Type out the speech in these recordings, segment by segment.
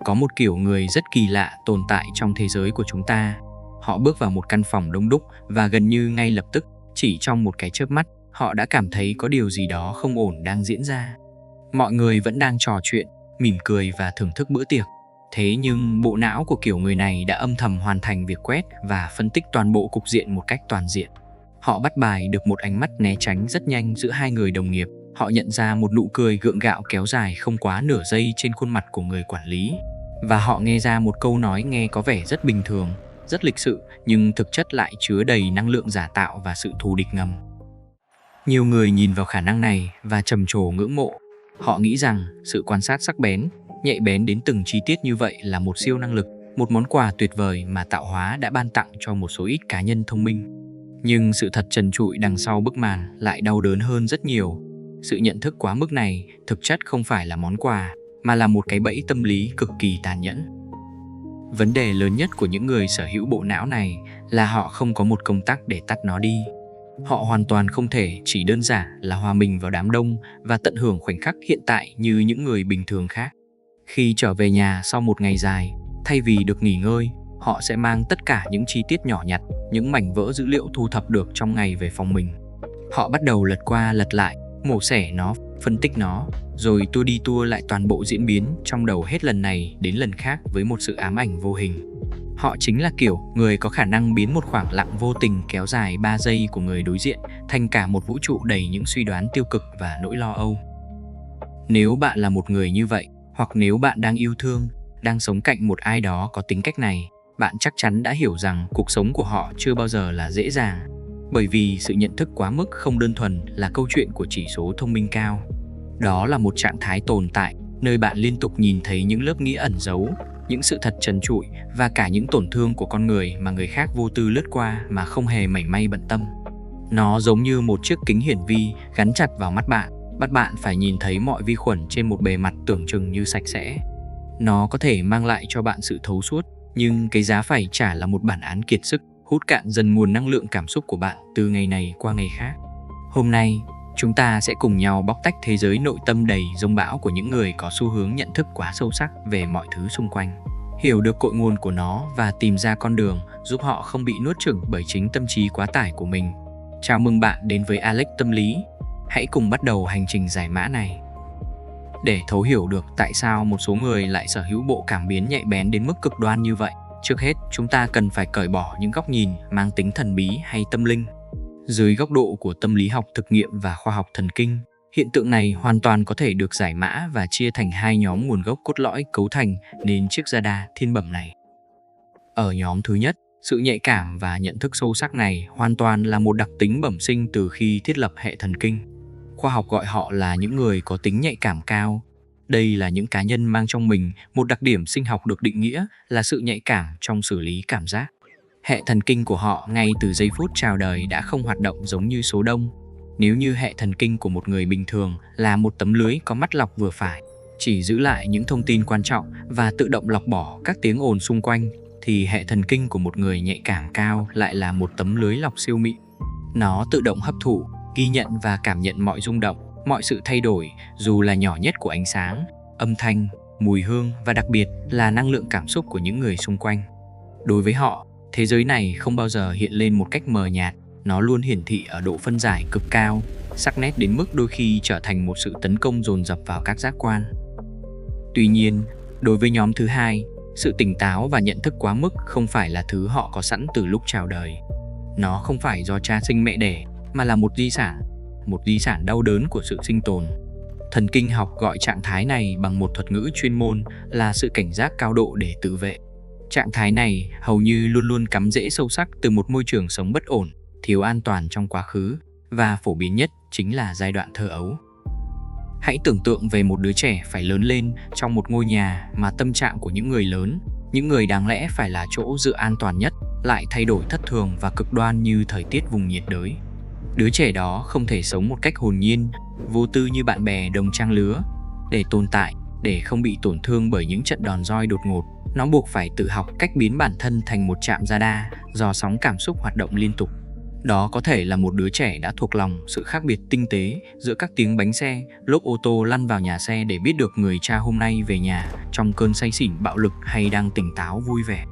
Có một kiểu người rất kỳ lạ tồn tại trong thế giới của chúng ta. Họ bước vào một căn phòng đông đúc và gần như ngay lập tức, chỉ trong một cái chớp mắt, họ đã cảm thấy có điều gì đó không ổn đang diễn ra. Mọi người vẫn đang trò chuyện, mỉm cười và thưởng thức bữa tiệc. Thế nhưng bộ não của kiểu người này đã âm thầm hoàn thành việc quét và phân tích toàn bộ cục diện một cách toàn diện. Họ bắt bài được một ánh mắt né tránh rất nhanh giữa hai người đồng nghiệp. Họ nhận ra một nụ cười gượng gạo kéo dài không quá nửa giây trên khuôn mặt của người quản lý. Và họ nghe ra một câu nói nghe có vẻ rất bình thường, rất lịch sự, nhưng thực chất lại chứa đầy năng lượng giả tạo và sự thù địch ngầm. Nhiều người nhìn vào khả năng này và trầm trồ ngưỡng mộ. Họ nghĩ rằng sự quan sát sắc bén, nhạy bén đến từng chi tiết như vậy là một siêu năng lực, một món quà tuyệt vời mà tạo hóa đã ban tặng cho một số ít cá nhân thông minh. Nhưng sự thật trần trụi đằng sau bức màn lại đau đớn hơn rất nhiều. Sự nhận thức quá mức này thực chất không phải là món quà, mà là một cái bẫy tâm lý cực kỳ tàn nhẫn. Vấn đề lớn nhất của những người sở hữu bộ não này là họ không có một công tắc để tắt nó đi. Họ hoàn toàn không thể chỉ đơn giản là hòa mình vào đám đông và tận hưởng khoảnh khắc hiện tại như những người bình thường khác. Khi trở về nhà sau một ngày dài, thay vì được nghỉ ngơi, họ sẽ mang tất cả những chi tiết nhỏ nhặt, những mảnh vỡ dữ liệu thu thập được trong ngày về phòng mình. Họ bắt đầu lật qua lật lại, mổ xẻ nó, phân tích nó, rồi tua đi tua lại toàn bộ diễn biến trong đầu hết lần này đến lần khác với một sự ám ảnh vô hình. Họ chính là kiểu người có khả năng biến một khoảng lặng vô tình kéo dài 3 giây của người đối diện thành cả một vũ trụ đầy những suy đoán tiêu cực và nỗi lo âu. Nếu bạn là một người như vậy, hoặc nếu bạn đang yêu thương, đang sống cạnh một ai đó có tính cách này, bạn chắc chắn đã hiểu rằng cuộc sống của họ chưa bao giờ là dễ dàng. Bởi vì sự nhận thức quá mức không đơn thuần là câu chuyện của chỉ số thông minh cao. Đó là một trạng thái tồn tại, nơi bạn liên tục nhìn thấy những lớp nghĩa ẩn giấu, những sự thật trần trụi và cả những tổn thương của con người mà người khác vô tư lướt qua mà không hề mảy may bận tâm. Nó giống như một chiếc kính hiển vi gắn chặt vào mắt bạn, bắt bạn phải nhìn thấy mọi vi khuẩn trên một bề mặt tưởng chừng như sạch sẽ. Nó có thể mang lại cho bạn sự thấu suốt, nhưng cái giá phải trả là một bản án kiệt sức, hút cạn dần nguồn năng lượng cảm xúc của bạn từ ngày này qua ngày khác. Hôm nay, chúng ta sẽ cùng nhau bóc tách thế giới nội tâm đầy dông bão của những người có xu hướng nhận thức quá sâu sắc về mọi thứ xung quanh, hiểu được cội nguồn của nó và tìm ra con đường giúp họ không bị nuốt chửng bởi chính tâm trí quá tải của mình. Chào mừng bạn đến với Alex Tâm Lý. Hãy cùng bắt đầu hành trình giải mã này. Để thấu hiểu được tại sao một số người lại sở hữu bộ cảm biến nhạy bén đến mức cực đoan như vậy, trước hết chúng ta cần phải cởi bỏ những góc nhìn mang tính thần bí hay tâm linh. Dưới góc độ của tâm lý học thực nghiệm và khoa học thần kinh, hiện tượng này hoàn toàn có thể được giải mã và chia thành hai nhóm nguồn gốc cốt lõi cấu thành nên chiếc radar thiên bẩm này. Ở nhóm thứ nhất, sự nhạy cảm và nhận thức sâu sắc này hoàn toàn là một đặc tính bẩm sinh từ khi thiết lập hệ thần kinh. Khoa học gọi họ là những người có tính nhạy cảm cao. Đây là những cá nhân mang trong mình một đặc điểm sinh học được định nghĩa là sự nhạy cảm trong xử lý cảm giác. Hệ thần kinh của họ ngay từ giây phút chào đời đã không hoạt động giống như số đông. Nếu như hệ thần kinh của một người bình thường là một tấm lưới có mắt lọc vừa phải, chỉ giữ lại những thông tin quan trọng và tự động lọc bỏ các tiếng ồn xung quanh, thì hệ thần kinh của một người nhạy cảm cao lại là một tấm lưới lọc siêu mịn. Nó tự động hấp thụ, ghi nhận và cảm nhận mọi rung động, mọi sự thay đổi, dù là nhỏ nhất của ánh sáng, âm thanh, mùi hương và đặc biệt là năng lượng cảm xúc của những người xung quanh. Đối với họ, thế giới này không bao giờ hiện lên một cách mờ nhạt, nó luôn hiển thị ở độ phân giải cực cao, sắc nét đến mức đôi khi trở thành một sự tấn công dồn dập vào các giác quan. Tuy nhiên, đối với nhóm thứ hai, sự tỉnh táo và nhận thức quá mức không phải là thứ họ có sẵn từ lúc chào đời. Nó không phải do cha sinh mẹ đẻ, mà là một di sản đau đớn của sự sinh tồn. Thần kinh học gọi trạng thái này bằng một thuật ngữ chuyên môn là sự cảnh giác cao độ để tự vệ. Trạng thái này hầu như luôn luôn cắm rễ sâu sắc từ một môi trường sống bất ổn, thiếu an toàn trong quá khứ, và phổ biến nhất chính là giai đoạn thơ ấu. Hãy tưởng tượng về một đứa trẻ phải lớn lên trong một ngôi nhà mà tâm trạng của những người lớn, những người đáng lẽ phải là chỗ dựa an toàn nhất, lại thay đổi thất thường và cực đoan như thời tiết vùng nhiệt đới. Đứa trẻ đó không thể sống một cách hồn nhiên, vô tư như bạn bè đồng trang lứa. Để tồn tại, để không bị tổn thương bởi những trận đòn roi đột ngột, nó buộc phải tự học cách biến bản thân thành một trạm radar, dò sóng cảm xúc hoạt động liên tục. Đó có thể là một đứa trẻ đã thuộc lòng sự khác biệt tinh tế giữa các tiếng bánh xe, lốp ô tô lăn vào nhà xe để biết được người cha hôm nay về nhà trong cơn say xỉn bạo lực hay đang tỉnh táo vui vẻ.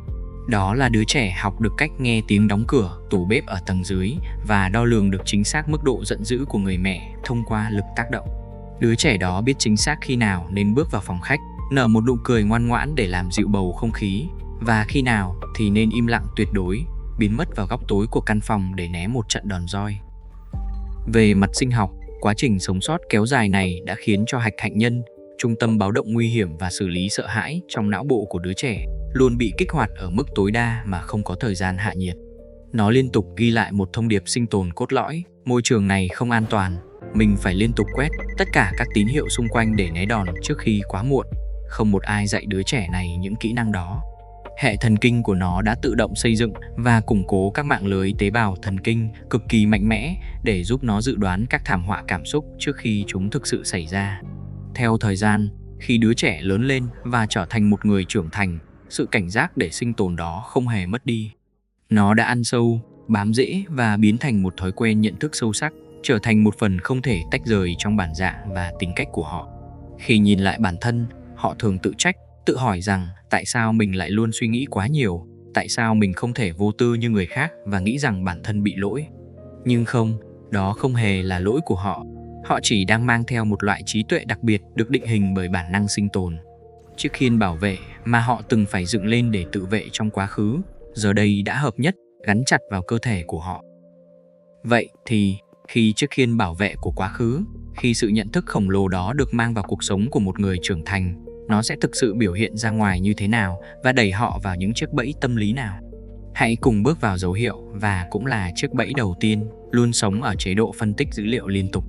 Đó là đứa trẻ học được cách nghe tiếng đóng cửa, tủ bếp ở tầng dưới và đo lường được chính xác mức độ giận dữ của người mẹ thông qua lực tác động. Đứa trẻ đó biết chính xác khi nào nên bước vào phòng khách, nở một nụ cười ngoan ngoãn để làm dịu bầu không khí, và khi nào thì nên im lặng tuyệt đối, biến mất vào góc tối của căn phòng để né một trận đòn roi. Về mặt sinh học, quá trình sống sót kéo dài này đã khiến cho hạch hạnh nhân, trung tâm báo động nguy hiểm và xử lý sợ hãi trong não bộ của đứa trẻ, luôn bị kích hoạt ở mức tối đa mà không có thời gian hạ nhiệt. Nó liên tục ghi lại một thông điệp sinh tồn cốt lõi: môi trường này không an toàn, mình phải liên tục quét tất cả các tín hiệu xung quanh để né đòn trước khi quá muộn. Không một ai dạy đứa trẻ này những kỹ năng đó. Hệ thần kinh của nó đã tự động xây dựng và củng cố các mạng lưới tế bào thần kinh cực kỳ mạnh mẽ để giúp nó dự đoán các thảm họa cảm xúc trước khi chúng thực sự xảy ra. Theo thời gian, khi đứa trẻ lớn lên và trở thành một người trưởng thành, sự cảnh giác để sinh tồn đó không hề mất đi. Nó đã ăn sâu, bám rễ và biến thành một thói quen nhận thức sâu sắc, trở thành một phần không thể tách rời trong bản dạng và tính cách của họ. Khi nhìn lại bản thân, họ thường tự trách, tự hỏi rằng tại sao mình lại luôn suy nghĩ quá nhiều, tại sao mình không thể vô tư như người khác và nghĩ rằng bản thân bị lỗi. Nhưng không, đó không hề là lỗi của họ. Họ chỉ đang mang theo một loại trí tuệ đặc biệt được định hình bởi bản năng sinh tồn. Chiếc khiên bảo vệ mà họ từng phải dựng lên để tự vệ trong quá khứ, giờ đây đã hợp nhất, gắn chặt vào cơ thể của họ. Vậy thì, khi chiếc khiên bảo vệ của quá khứ, khi sự nhận thức khổng lồ đó được mang vào cuộc sống của một người trưởng thành, nó sẽ thực sự biểu hiện ra ngoài như thế nào và đẩy họ vào những chiếc bẫy tâm lý nào? Hãy cùng bước vào dấu hiệu và cũng là chiếc bẫy đầu tiên, luôn sống ở chế độ phân tích dữ liệu liên tục.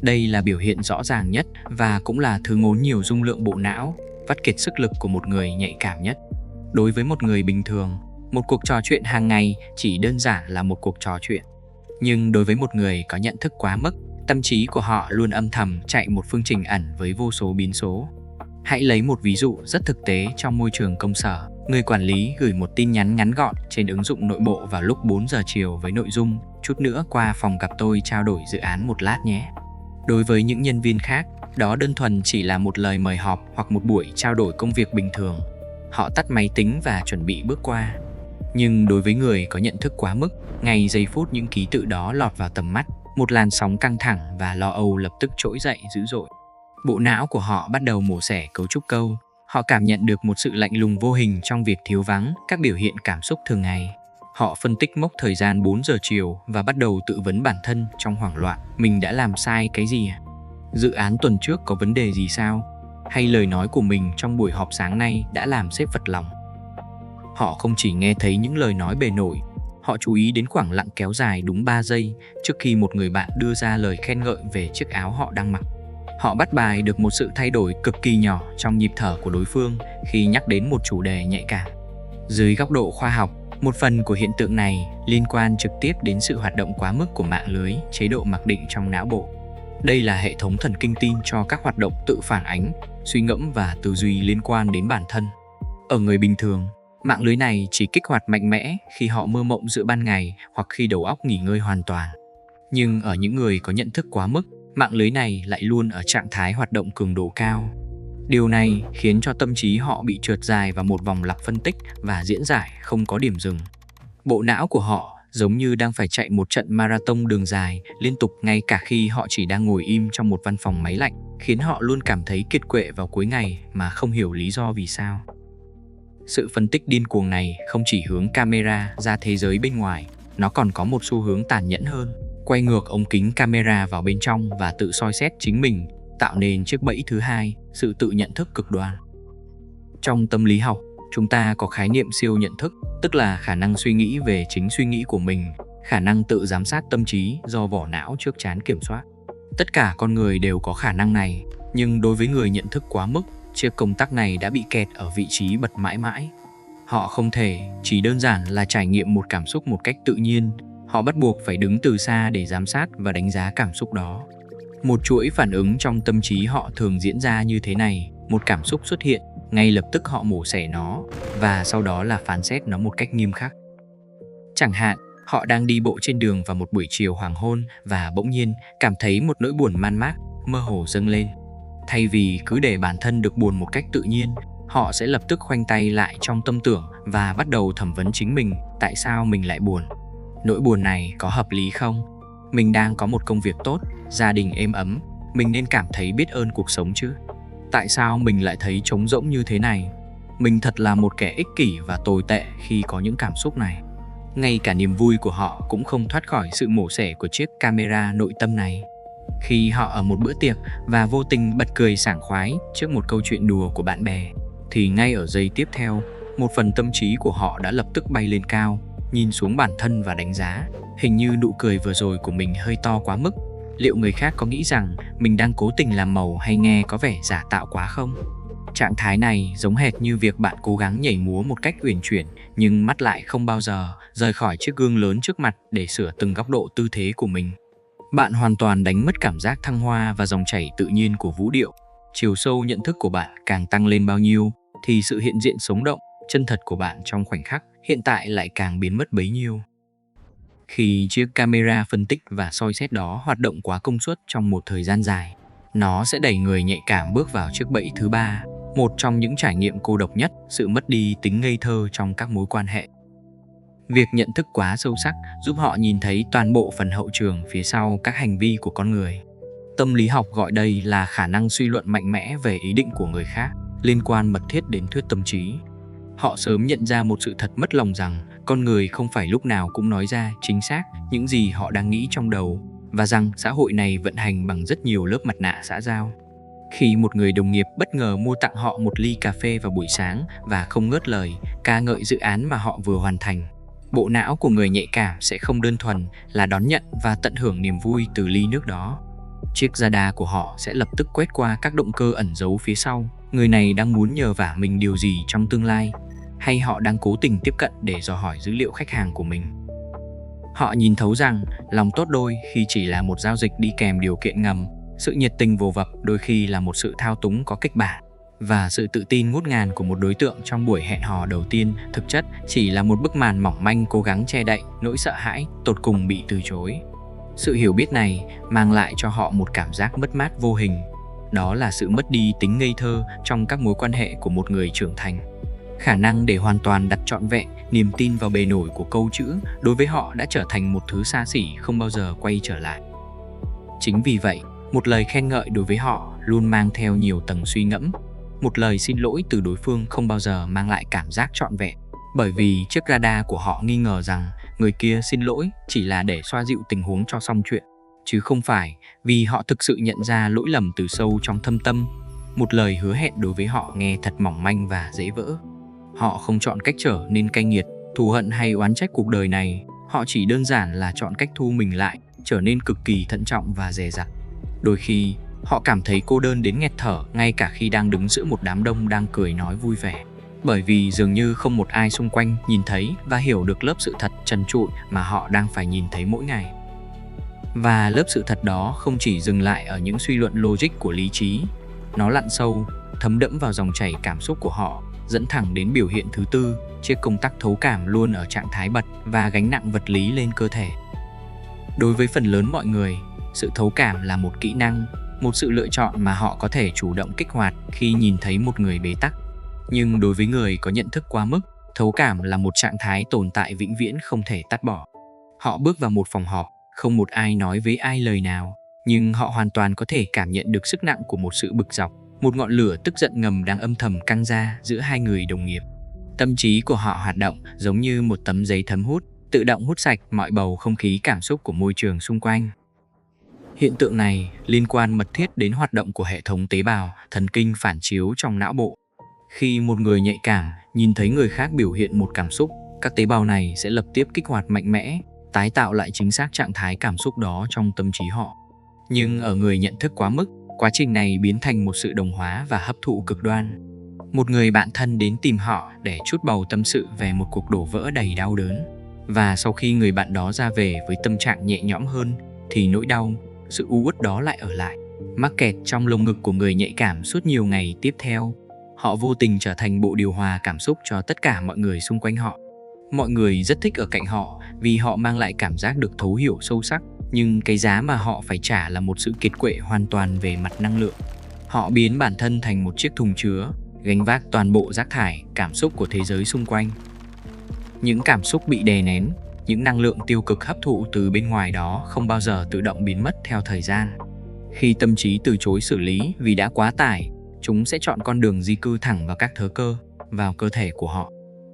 Đây là biểu hiện rõ ràng nhất và cũng là thứ ngốn nhiều dung lượng bộ não, vắt kiệt sức lực của một người nhạy cảm nhất. Đối với một người bình thường, một cuộc trò chuyện hàng ngày chỉ đơn giản là một cuộc trò chuyện. Nhưng đối với một người có nhận thức quá mức, tâm trí của họ luôn âm thầm chạy một phương trình ẩn với vô số biến số. Hãy lấy một ví dụ rất thực tế trong môi trường công sở. Người quản lý gửi một tin nhắn ngắn gọn trên ứng dụng nội bộ vào lúc 4 giờ chiều với nội dung: chút nữa qua phòng gặp tôi trao đổi dự án một lát nhé. Đối với những nhân viên khác, đó đơn thuần chỉ là một lời mời họp hoặc một buổi trao đổi công việc bình thường. Họ tắt máy tính và chuẩn bị bước qua. Nhưng đối với người có nhận thức quá mức, ngay giây phút những ký tự đó lọt vào tầm mắt, một làn sóng căng thẳng và lo âu lập tức trỗi dậy dữ dội. Bộ não của họ bắt đầu mổ xẻ cấu trúc câu. Họ cảm nhận được một sự lạnh lùng vô hình trong việc thiếu vắng các biểu hiện cảm xúc thường ngày. Họ phân tích mốc thời gian 4 giờ chiều và bắt đầu tự vấn bản thân trong hoảng loạn: mình đã làm sai cái gì? Dự án tuần trước có vấn đề gì sao? Hay lời nói của mình trong buổi họp sáng nay đã làm sếp phật lòng? Họ không chỉ nghe thấy những lời nói bề nổi, họ chú ý đến khoảng lặng kéo dài đúng 3 giây trước khi một người bạn đưa ra lời khen ngợi về chiếc áo họ đang mặc. Họ bắt bài được một sự thay đổi cực kỳ nhỏ trong nhịp thở của đối phương khi nhắc đến một chủ đề nhạy cảm. Dưới góc độ khoa học, một phần của hiện tượng này liên quan trực tiếp đến sự hoạt động quá mức của mạng lưới chế độ mặc định trong não bộ. Đây là hệ thống thần kinh tin cho các hoạt động tự phản ánh, suy ngẫm và tư duy liên quan đến bản thân. Ở người bình thường, mạng lưới này chỉ kích hoạt mạnh mẽ khi họ mơ mộng giữa ban ngày hoặc khi đầu óc nghỉ ngơi hoàn toàn. Nhưng ở những người có nhận thức quá mức, mạng lưới này lại luôn ở trạng thái hoạt động cường độ cao. Điều này khiến cho tâm trí họ bị trượt dài vào một vòng lặp phân tích và diễn giải không có điểm dừng. Bộ não của họ giống như đang phải chạy một trận marathon đường dài liên tục ngay cả khi họ chỉ đang ngồi im trong một văn phòng máy lạnh, khiến họ luôn cảm thấy kiệt quệ vào cuối ngày mà không hiểu lý do vì sao. Sự phân tích điên cuồng này không chỉ hướng camera ra thế giới bên ngoài, nó còn có một xu hướng tàn nhẫn hơn: quay ngược ống kính camera vào bên trong và tự soi xét chính mình, tạo nên chiếc bẫy thứ hai, sự tự nhận thức cực đoan. Trong tâm lý học, chúng ta có khái niệm siêu nhận thức, tức là khả năng suy nghĩ về chính suy nghĩ của mình, khả năng tự giám sát tâm trí do vỏ não trước trán kiểm soát. Tất cả con người đều có khả năng này, nhưng đối với người nhận thức quá mức, chiếc công tắc này đã bị kẹt ở vị trí bật mãi mãi. Họ không thể chỉ đơn giản là trải nghiệm một cảm xúc một cách tự nhiên, họ bắt buộc phải đứng từ xa để giám sát và đánh giá cảm xúc đó. Một chuỗi phản ứng trong tâm trí họ thường diễn ra như thế này: một cảm xúc xuất hiện, ngay lập tức họ mổ xẻ nó và sau đó là phán xét nó một cách nghiêm khắc. Chẳng hạn, Họ đang đi bộ trên đường vào một buổi chiều hoàng hôn và bỗng nhiên cảm thấy một nỗi buồn man mác, mơ hồ dâng lên. Thay vì cứ để bản thân được buồn một cách tự nhiên, họ sẽ lập tức khoanh tay lại trong tâm tưởng và bắt đầu thẩm vấn chính mình tại sao mình lại buồn. Nỗi buồn này có hợp lý không? Mình đang có một công việc tốt, gia đình êm ấm, mình nên cảm thấy biết ơn cuộc sống chứ. Tại sao mình lại thấy trống rỗng như thế này? Mình thật là một kẻ ích kỷ và tồi tệ khi có những cảm xúc này. Ngay cả niềm vui của họ cũng không thoát khỏi sự mổ xẻ của chiếc camera nội tâm này. Khi họ ở một bữa tiệc và vô tình bật cười sảng khoái trước một câu chuyện đùa của bạn bè, thì ngay ở giây tiếp theo, một phần tâm trí của họ đã lập tức bay lên cao, nhìn xuống bản thân và đánh giá, hình như nụ cười vừa rồi của mình hơi to quá mức. Liệu người khác có nghĩ rằng mình đang cố tình làm màu hay nghe có vẻ giả tạo quá không? Trạng thái này giống hệt như việc bạn cố gắng nhảy múa một cách uyển chuyển nhưng mắt lại không bao giờ rời khỏi chiếc gương lớn trước mặt để sửa từng góc độ tư thế của mình. Bạn hoàn toàn đánh mất cảm giác thăng hoa và dòng chảy tự nhiên của vũ điệu. Chiều sâu nhận thức của bạn càng tăng lên bao nhiêu thì sự hiện diện sống động, chân thật của bạn trong khoảnh khắc hiện tại lại càng biến mất bấy nhiêu. Khi chiếc camera phân tích và soi xét đó hoạt động quá công suất trong một thời gian dài, nó sẽ đẩy người nhạy cảm bước vào chiếc bẫy thứ ba, một trong những trải nghiệm cô độc nhất, sự mất đi tính ngây thơ trong các mối quan hệ. Việc nhận thức quá sâu sắc giúp họ nhìn thấy toàn bộ phần hậu trường phía sau các hành vi của con người. Tâm lý học gọi đây là khả năng suy luận mạnh mẽ về ý định của người khác, liên quan mật thiết đến thuyết tâm trí. Họ sớm nhận ra một sự thật mất lòng rằng con người không phải lúc nào cũng nói ra chính xác những gì họ đang nghĩ trong đầu, và rằng xã hội này vận hành bằng rất nhiều lớp mặt nạ xã giao. Khi một người đồng nghiệp bất ngờ mua tặng họ một ly cà phê vào buổi sáng và không ngớt lời ca ngợi dự án mà họ vừa hoàn thành, bộ não của người nhạy cảm sẽ không đơn thuần là đón nhận và tận hưởng niềm vui từ ly nước đó. Chiếc radar của họ sẽ lập tức quét qua các động cơ ẩn giấu phía sau. Người này đang muốn nhờ vả mình điều gì trong tương lai, hay họ đang cố tình tiếp cận để dò hỏi dữ liệu khách hàng của mình. Họ nhìn thấu rằng lòng tốt đôi khi chỉ là một giao dịch đi kèm điều kiện ngầm, sự nhiệt tình vồ vập đôi khi là một sự thao túng có kịch bản, và sự tự tin ngút ngàn của một đối tượng trong buổi hẹn hò đầu tiên thực chất chỉ là một bức màn mỏng manh cố gắng che đậy nỗi sợ hãi tột cùng bị từ chối. Sự hiểu biết này mang lại cho họ một cảm giác mất mát vô hình. Đó là sự mất đi tính ngây thơ trong các mối quan hệ của một người trưởng thành. Khả năng để hoàn toàn đặt trọn vẹn niềm tin vào bề nổi của câu chữ đối với họ đã trở thành một thứ xa xỉ không bao giờ quay trở lại. Chính vì vậy, một lời khen ngợi đối với họ luôn mang theo nhiều tầng suy ngẫm. Một lời xin lỗi từ đối phương không bao giờ mang lại cảm giác trọn vẹn, bởi vì chiếc radar của họ nghi ngờ rằng người kia xin lỗi chỉ là để xoa dịu tình huống cho xong chuyện, chứ không phải vì họ thực sự nhận ra lỗi lầm từ sâu trong thâm tâm. Một lời hứa hẹn đối với họ nghe thật mỏng manh và dễ vỡ. Họ không chọn cách trở nên cay nghiệt, thù hận hay oán trách cuộc đời này. Họ chỉ đơn giản là chọn cách thu mình lại, trở nên cực kỳ thận trọng và dè dặt. Đôi khi, họ cảm thấy cô đơn đến nghẹt thở ngay cả khi đang đứng giữa một đám đông đang cười nói vui vẻ. Bởi vì dường như không một ai xung quanh nhìn thấy và hiểu được lớp sự thật trần trụi mà họ đang phải nhìn thấy mỗi ngày. Và lớp sự thật đó không chỉ dừng lại ở những suy luận logic của lý trí. Nó lặn sâu, thấm đẫm vào dòng chảy cảm xúc của họ, dẫn thẳng đến biểu hiện thứ tư, chiếc công tắc thấu cảm luôn ở trạng thái bật và gánh nặng vật lý lên cơ thể. Đối với phần lớn mọi người, sự thấu cảm là một kỹ năng, một sự lựa chọn mà họ có thể chủ động kích hoạt khi nhìn thấy một người bế tắc. Nhưng đối với người có nhận thức quá mức, thấu cảm là một trạng thái tồn tại vĩnh viễn không thể tắt bỏ. Họ bước vào một phòng họp, không một ai nói với ai lời nào, nhưng họ hoàn toàn có thể cảm nhận được sức nặng của một sự bực dọc, một ngọn lửa tức giận ngầm đang âm thầm căng ra giữa hai người đồng nghiệp. Tâm trí của họ hoạt động giống như một tấm giấy thấm hút, tự động hút sạch mọi bầu không khí cảm xúc của môi trường xung quanh. Hiện tượng này liên quan mật thiết đến hoạt động của hệ thống tế bào thần kinh phản chiếu trong não bộ. Khi một người nhạy cảm nhìn thấy người khác biểu hiện một cảm xúc, các tế bào này sẽ lập tiếp kích hoạt mạnh mẽ, tái tạo lại chính xác trạng thái cảm xúc đó trong tâm trí họ. Nhưng ở người nhận thức quá mức, quá trình này biến thành một sự đồng hóa và hấp thụ cực đoan. Một người bạn thân đến tìm họ để trút bầu tâm sự về một cuộc đổ vỡ đầy đau đớn. Và sau khi người bạn đó ra về với tâm trạng nhẹ nhõm hơn, thì nỗi đau, sự u uất đó lại ở lại, mắc kẹt trong lồng ngực của người nhạy cảm suốt nhiều ngày tiếp theo. Họ vô tình trở thành bộ điều hòa cảm xúc cho tất cả mọi người xung quanh họ. Mọi người rất thích ở cạnh họ vì họ mang lại cảm giác được thấu hiểu sâu sắc, nhưng cái giá mà họ phải trả là một sự kiệt quệ hoàn toàn về mặt năng lượng. Họ biến bản thân thành một chiếc thùng chứa, gánh vác toàn bộ rác thải, cảm xúc của thế giới xung quanh. Những cảm xúc bị đè nén, những năng lượng tiêu cực hấp thụ từ bên ngoài đó không bao giờ tự động biến mất theo thời gian. Khi tâm trí từ chối xử lý vì đã quá tải, chúng sẽ chọn con đường di cư thẳng vào các thớ cơ, vào cơ thể của họ.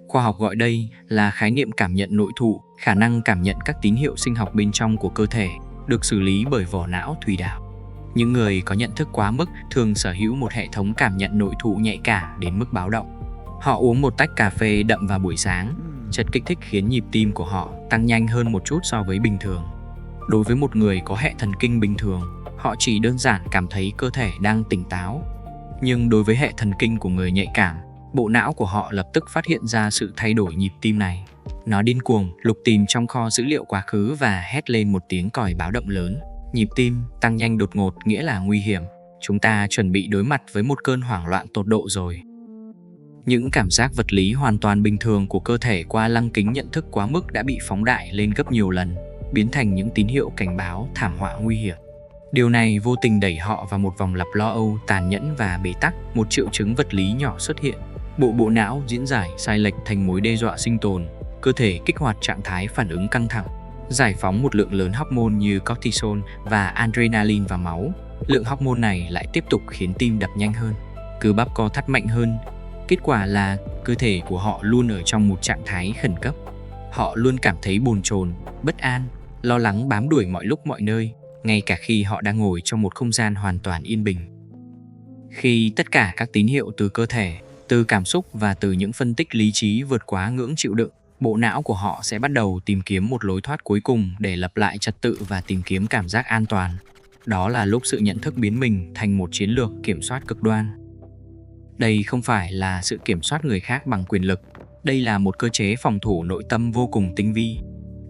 Khoa học gọi đây là khái niệm cảm nhận nội thụ, khả năng cảm nhận các tín hiệu sinh học bên trong của cơ thể, được xử lý bởi vỏ não thùy đảo. Những người có nhận thức quá mức thường sở hữu một hệ thống cảm nhận nội thụ nhạy cảm đến mức báo động. Họ uống một tách cà phê đậm vào buổi sáng, chất kích thích khiến nhịp tim của họ tăng nhanh hơn một chút so với bình thường. Đối với một người có hệ thần kinh bình thường, họ chỉ đơn giản cảm thấy cơ thể đang tỉnh táo. Nhưng đối với hệ thần kinh của người nhạy cảm, bộ não của họ lập tức phát hiện ra sự thay đổi nhịp tim này. Nó điên cuồng lục tìm trong kho dữ liệu quá khứ và hét lên một tiếng còi báo động lớn. Nhịp tim tăng nhanh đột ngột nghĩa là nguy hiểm. Chúng ta chuẩn bị đối mặt với một cơn hoảng loạn tột độ rồi. Những cảm giác vật lý hoàn toàn bình thường của cơ thể qua lăng kính nhận thức quá mức đã bị phóng đại lên gấp nhiều lần, biến thành những tín hiệu cảnh báo thảm họa nguy hiểm. Điều này vô tình đẩy họ vào một vòng lặp lo âu tàn nhẫn và bế tắc. Một triệu chứng vật lý nhỏ xuất hiện. Bộ não diễn giải sai lệch thành mối đe dọa sinh tồn. Cơ thể kích hoạt trạng thái phản ứng căng thẳng, giải phóng một lượng lớn hormone như cortisol và adrenaline vào máu. Lượng hormone này lại tiếp tục khiến tim đập nhanh hơn, cơ bắp co thắt mạnh hơn. Kết quả là cơ thể của họ luôn ở trong một trạng thái khẩn cấp. Họ luôn cảm thấy bồn chồn, bất an, lo lắng bám đuổi mọi lúc mọi nơi, ngay cả khi họ đang ngồi trong một không gian hoàn toàn yên bình. Khi tất cả các tín hiệu từ cơ thể, từ cảm xúc và từ những phân tích lý trí vượt quá ngưỡng chịu đựng, bộ não của họ sẽ bắt đầu tìm kiếm một lối thoát cuối cùng để lập lại trật tự và tìm kiếm cảm giác an toàn. Đó là lúc sự nhận thức biến mình thành một chiến lược kiểm soát cực đoan. Đây không phải là sự kiểm soát người khác bằng quyền lực, đây là một cơ chế phòng thủ nội tâm vô cùng tinh vi.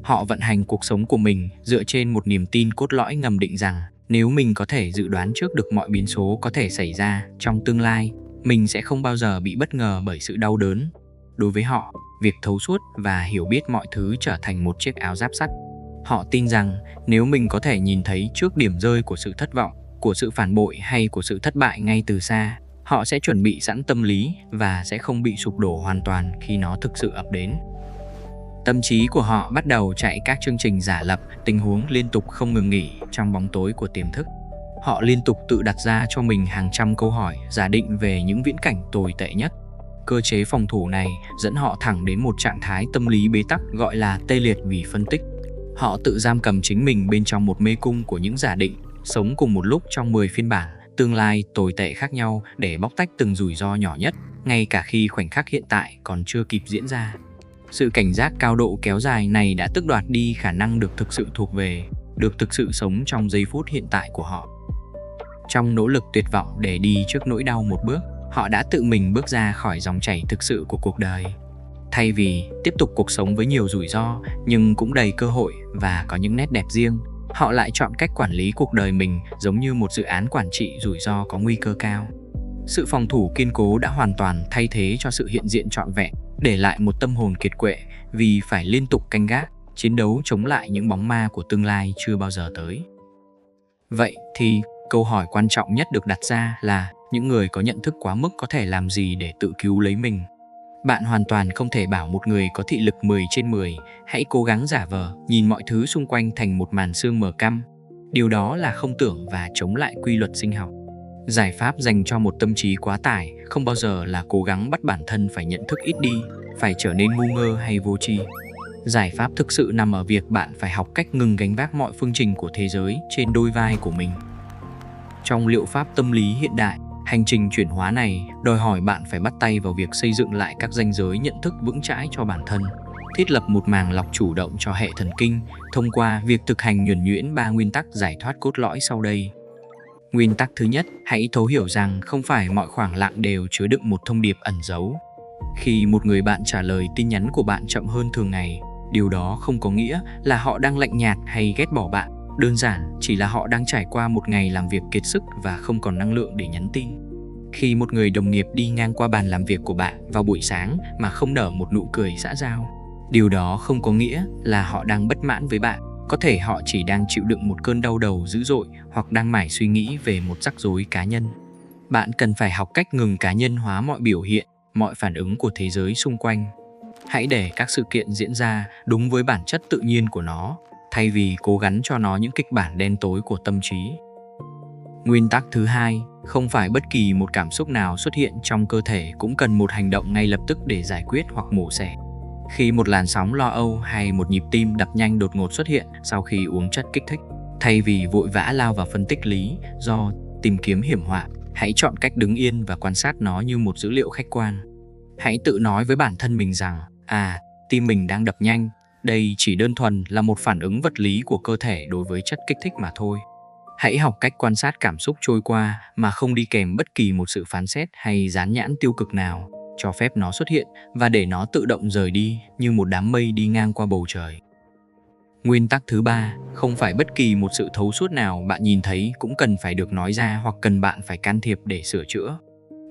Họ vận hành cuộc sống của mình dựa trên một niềm tin cốt lõi ngầm định rằng nếu mình có thể dự đoán trước được mọi biến số có thể xảy ra trong tương lai, mình sẽ không bao giờ bị bất ngờ bởi sự đau đớn. Đối với họ, việc thấu suốt và hiểu biết mọi thứ trở thành một chiếc áo giáp sắt. Họ tin rằng nếu mình có thể nhìn thấy trước điểm rơi của sự thất vọng, của sự phản bội hay của sự thất bại ngay từ xa, họ sẽ chuẩn bị sẵn tâm lý và sẽ không bị sụp đổ hoàn toàn khi nó thực sự ập đến. Tâm trí của họ bắt đầu chạy các chương trình giả lập, tình huống liên tục không ngừng nghỉ trong bóng tối của tiềm thức. Họ liên tục tự đặt ra cho mình hàng trăm câu hỏi giả định về những viễn cảnh tồi tệ nhất. Cơ chế phòng thủ này dẫn họ thẳng đến một trạng thái tâm lý bế tắc gọi là tê liệt vì phân tích. Họ tự giam cầm chính mình bên trong một mê cung của những giả định, sống cùng một lúc trong 10 phiên bản tương lai tồi tệ khác nhau để bóc tách từng rủi ro nhỏ nhất, ngay cả khi khoảnh khắc hiện tại còn chưa kịp diễn ra. Sự cảnh giác cao độ kéo dài này đã tước đoạt đi khả năng được thực sự thuộc về, được thực sự sống trong giây phút hiện tại của họ. Trong nỗ lực tuyệt vọng để đi trước nỗi đau một bước, họ đã tự mình bước ra khỏi dòng chảy thực sự của cuộc đời. Thay vì tiếp tục cuộc sống với nhiều rủi ro nhưng cũng đầy cơ hội và có những nét đẹp riêng, họ lại chọn cách quản lý cuộc đời mình giống như một dự án quản trị rủi ro có nguy cơ cao. Sự phòng thủ kiên cố đã hoàn toàn thay thế cho sự hiện diện trọn vẹn, để lại một tâm hồn kiệt quệ vì phải liên tục canh gác, chiến đấu chống lại những bóng ma của tương lai chưa bao giờ tới. Vậy thì câu hỏi quan trọng nhất được đặt ra là những người có nhận thức quá mức có thể làm gì để tự cứu lấy mình? Bạn hoàn toàn không thể bảo một người có thị lực 10/10 hãy cố gắng giả vờ nhìn mọi thứ xung quanh thành một màn sương mờ căm. Điều đó là không tưởng và chống lại quy luật sinh học. Giải pháp dành cho một tâm trí quá tải không bao giờ là cố gắng bắt bản thân phải nhận thức ít đi, phải trở nên ngu ngơ hay vô tri. Giải pháp thực sự nằm ở việc bạn phải học cách ngừng gánh vác mọi phương trình của thế giới trên đôi vai của mình. Trong liệu pháp tâm lý hiện đại, hành trình chuyển hóa này đòi hỏi bạn phải bắt tay vào việc xây dựng lại các ranh giới nhận thức vững chãi cho bản thân, thiết lập một màng lọc chủ động cho hệ thần kinh thông qua việc thực hành nhuần nhuyễn 3 nguyên tắc giải thoát cốt lõi sau đây. Nguyên tắc thứ nhất, hãy thấu hiểu rằng không phải mọi khoảng lặng đều chứa đựng một thông điệp ẩn giấu. Khi một người bạn trả lời tin nhắn của bạn chậm hơn thường ngày, điều đó không có nghĩa là họ đang lạnh nhạt hay ghét bỏ bạn. Đơn giản chỉ là họ đang trải qua một ngày làm việc kiệt sức và không còn năng lượng để nhắn tin. Khi một người đồng nghiệp đi ngang qua bàn làm việc của bạn vào buổi sáng mà không nở một nụ cười xã giao, Điều đó không có nghĩa là họ đang bất mãn với bạn. Có thể họ chỉ đang chịu đựng một cơn đau đầu dữ dội hoặc đang mải suy nghĩ về một rắc rối cá nhân. Bạn cần phải học cách ngừng cá nhân hóa mọi biểu hiện, mọi phản ứng của thế giới xung quanh. Hãy để các sự kiện diễn ra đúng với bản chất tự nhiên của nó, thay vì cố gắng cho nó những kịch bản đen tối của tâm trí. Nguyên tắc thứ hai, không phải bất kỳ một cảm xúc nào xuất hiện trong cơ thể cũng cần một hành động ngay lập tức để giải quyết hoặc mổ xẻ. Khi một làn sóng lo âu hay một nhịp tim đập nhanh đột ngột xuất hiện sau khi uống chất kích thích, thay vì vội vã lao vào phân tích lý do tìm kiếm hiểm họa, hãy chọn cách đứng yên và quan sát nó như một dữ liệu khách quan. Hãy tự nói với bản thân mình rằng, tim mình đang đập nhanh, đây chỉ đơn thuần là một phản ứng vật lý của cơ thể đối với chất kích thích mà thôi. Hãy học cách quan sát cảm xúc trôi qua mà không đi kèm bất kỳ một sự phán xét hay dán nhãn tiêu cực nào. Cho phép nó xuất hiện và để nó tự động rời đi như một đám mây đi ngang qua bầu trời. Nguyên tắc thứ ba, không phải bất kỳ một sự thấu suốt nào bạn nhìn thấy cũng cần phải được nói ra hoặc cần bạn phải can thiệp để sửa chữa.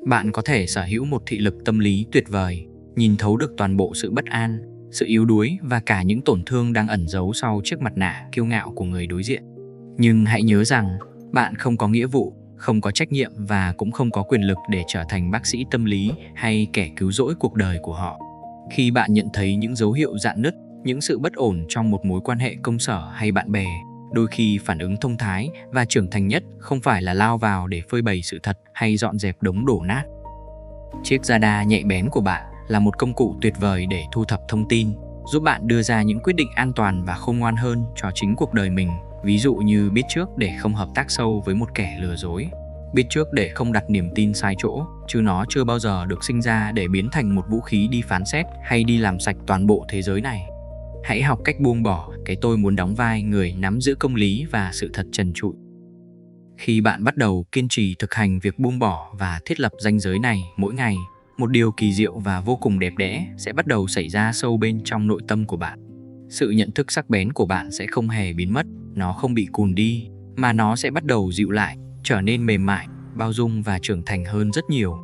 Bạn có thể sở hữu một thị lực tâm lý tuyệt vời, nhìn thấu được toàn bộ sự bất an, sự yếu đuối và cả những tổn thương đang ẩn giấu sau chiếc mặt nạ kiêu ngạo của người đối diện. Nhưng hãy nhớ rằng, bạn không có nghĩa vụ, không có trách nhiệm và cũng không có quyền lực để trở thành bác sĩ tâm lý hay kẻ cứu rỗi cuộc đời của họ. Khi bạn nhận thấy những dấu hiệu rạn nứt, những sự bất ổn trong một mối quan hệ công sở hay bạn bè, đôi khi phản ứng thông thái và trưởng thành nhất không phải là lao vào để phơi bày sự thật hay dọn dẹp đống đổ nát. Chiếc radar nhạy bén của bạn là một công cụ tuyệt vời để thu thập thông tin, giúp bạn đưa ra những quyết định an toàn và khôn ngoan hơn cho chính cuộc đời mình. Ví dụ như biết trước để không hợp tác sâu với một kẻ lừa dối, biết trước để không đặt niềm tin sai chỗ, chứ nó chưa bao giờ được sinh ra để biến thành một vũ khí đi phán xét hay đi làm sạch toàn bộ thế giới này. Hãy học cách buông bỏ cái tôi muốn đóng vai người nắm giữ công lý và sự thật trần trụi. Khi bạn bắt đầu kiên trì thực hành việc buông bỏ và thiết lập ranh giới này mỗi ngày, một điều kỳ diệu và vô cùng đẹp đẽ sẽ bắt đầu xảy ra sâu bên trong nội tâm của bạn. Sự nhận thức sắc bén của bạn sẽ không hề biến mất, nó không bị cùn đi, mà nó sẽ bắt đầu dịu lại, trở nên mềm mại, bao dung và trưởng thành hơn rất nhiều.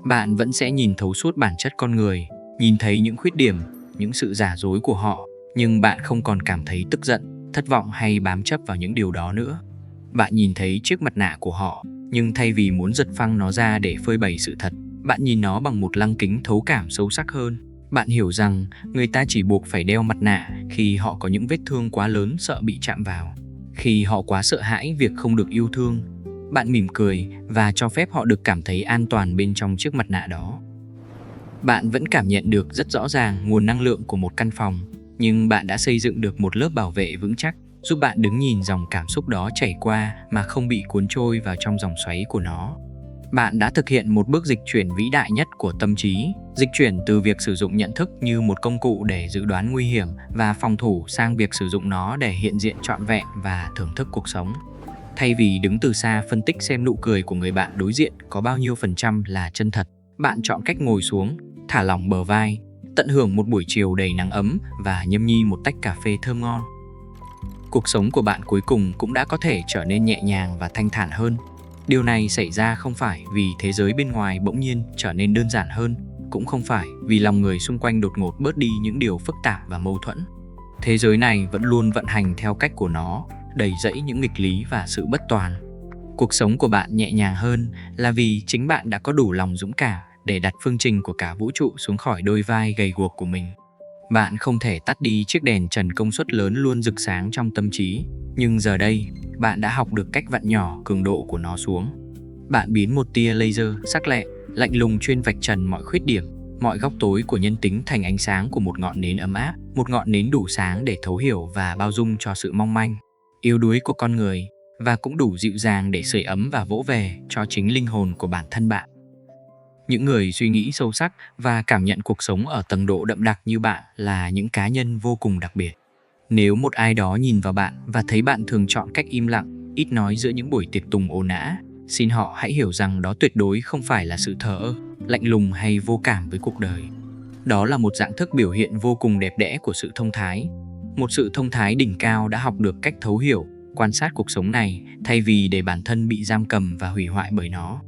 Bạn vẫn sẽ nhìn thấu suốt bản chất con người, nhìn thấy những khuyết điểm, những sự giả dối của họ, nhưng bạn không còn cảm thấy tức giận, thất vọng hay bám chấp vào những điều đó nữa. Bạn nhìn thấy chiếc mặt nạ của họ, nhưng thay vì muốn giật phăng nó ra để phơi bày sự thật, bạn nhìn nó bằng một lăng kính thấu cảm sâu sắc hơn. Bạn hiểu rằng người ta chỉ buộc phải đeo mặt nạ khi họ có những vết thương quá lớn sợ bị chạm vào, khi họ quá sợ hãi việc không được yêu thương. Bạn mỉm cười và cho phép họ được cảm thấy an toàn bên trong chiếc mặt nạ đó. Bạn vẫn cảm nhận được rất rõ ràng nguồn năng lượng của một căn phòng, nhưng bạn đã xây dựng được một lớp bảo vệ vững chắc, giúp bạn đứng nhìn dòng cảm xúc đó chảy qua mà không bị cuốn trôi vào trong dòng xoáy của nó. Bạn đã thực hiện một bước dịch chuyển vĩ đại nhất của tâm trí, dịch chuyển từ việc sử dụng nhận thức như một công cụ để dự đoán nguy hiểm và phòng thủ sang việc sử dụng nó để hiện diện trọn vẹn và thưởng thức cuộc sống. Thay vì đứng từ xa phân tích xem nụ cười của người bạn đối diện có bao nhiêu % là chân thật, bạn chọn cách ngồi xuống, thả lỏng bờ vai, tận hưởng một buổi chiều đầy nắng ấm và nhâm nhi một tách cà phê thơm ngon. Cuộc sống của bạn cuối cùng cũng đã có thể trở nên nhẹ nhàng và thanh thản hơn. Điều này xảy ra không phải vì thế giới bên ngoài bỗng nhiên trở nên đơn giản hơn, cũng không phải vì lòng người xung quanh đột ngột bớt đi những điều phức tạp và mâu thuẫn. Thế giới này vẫn luôn vận hành theo cách của nó, đầy rẫy những nghịch lý và sự bất toàn. Cuộc sống của bạn nhẹ nhàng hơn là vì chính bạn đã có đủ lòng dũng cảm để đặt phương trình của cả vũ trụ xuống khỏi đôi vai gầy guộc của mình. Bạn không thể tắt đi chiếc đèn trần công suất lớn luôn rực sáng trong tâm trí, nhưng giờ đây, bạn đã học được cách vặn nhỏ cường độ của nó xuống. Bạn biến một tia laser sắc lẹ, lạnh lùng chuyên vạch trần mọi khuyết điểm, mọi góc tối của nhân tính thành ánh sáng của một ngọn nến ấm áp, một ngọn nến đủ sáng để thấu hiểu và bao dung cho sự mong manh, yếu đuối của con người, và cũng đủ dịu dàng để sưởi ấm và vỗ về cho chính linh hồn của bản thân bạn. Những người suy nghĩ sâu sắc và cảm nhận cuộc sống ở tầng độ đậm đặc như bạn là những cá nhân vô cùng đặc biệt. Nếu một ai đó nhìn vào bạn và thấy bạn thường chọn cách im lặng, ít nói giữa những buổi tiệc tùng ồn ào, xin họ hãy hiểu rằng đó tuyệt đối không phải là sự thờ ơ, lạnh lùng hay vô cảm với cuộc đời. Đó là một dạng thức biểu hiện vô cùng đẹp đẽ của sự thông thái. Một sự thông thái đỉnh cao đã học được cách thấu hiểu, quan sát cuộc sống này thay vì để bản thân bị giam cầm và hủy hoại bởi nó.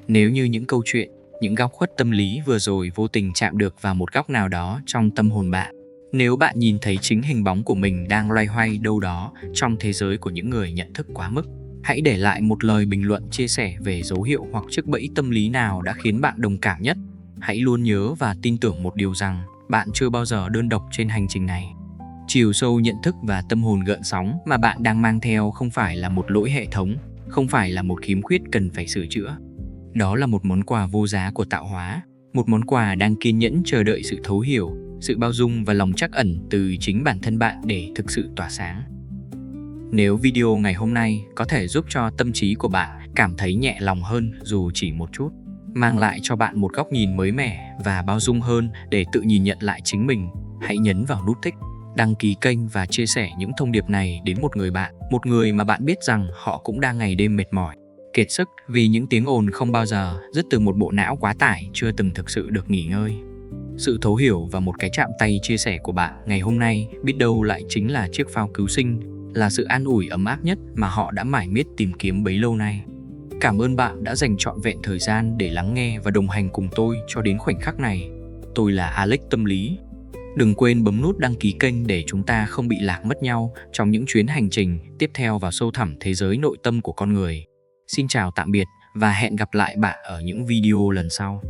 Nếu như những câu chuyện, những góc khuất tâm lý vừa rồi vô tình chạm được vào một góc nào đó trong tâm hồn bạn, Nếu bạn nhìn thấy chính hình bóng của mình đang loay hoay đâu đó trong thế giới của những người nhận thức quá mức, hãy để lại một lời bình luận chia sẻ về dấu hiệu hoặc chiếc bẫy tâm lý nào đã khiến bạn đồng cảm nhất. Hãy luôn nhớ và tin tưởng một điều rằng bạn chưa bao giờ đơn độc trên hành trình này. Chiều sâu nhận thức và tâm hồn gợn sóng mà bạn đang mang theo không phải là một lỗi hệ thống, không phải là một khiếm khuyết cần phải sửa chữa. Đó là một món quà vô giá của tạo hóa, một món quà đang kiên nhẫn chờ đợi sự thấu hiểu, sự bao dung và lòng trắc ẩn từ chính bản thân bạn để thực sự tỏa sáng. Nếu video ngày hôm nay có thể giúp cho tâm trí của bạn cảm thấy nhẹ lòng hơn dù chỉ một chút, mang lại cho bạn một góc nhìn mới mẻ và bao dung hơn để tự nhìn nhận lại chính mình, hãy nhấn vào nút thích, đăng ký kênh và chia sẻ những thông điệp này đến một người bạn, một người mà bạn biết rằng họ cũng đang ngày đêm mệt mỏi, kiệt sức vì những tiếng ồn không bao giờ dứt từ một bộ não quá tải chưa từng thực sự được nghỉ ngơi. Sự thấu hiểu và một cái chạm tay chia sẻ của bạn ngày hôm nay biết đâu lại chính là chiếc phao cứu sinh, là sự an ủi ấm áp nhất mà họ đã mải miết tìm kiếm bấy lâu nay. Cảm ơn bạn đã dành trọn vẹn thời gian để lắng nghe và đồng hành cùng tôi cho đến khoảnh khắc này. Tôi là Alex Tâm Lý. Đừng quên bấm nút đăng ký kênh để chúng ta không bị lạc mất nhau trong những chuyến hành trình tiếp theo vào sâu thẳm thế giới nội tâm của con người. Xin chào tạm biệt và hẹn gặp lại bạn ở những video lần sau.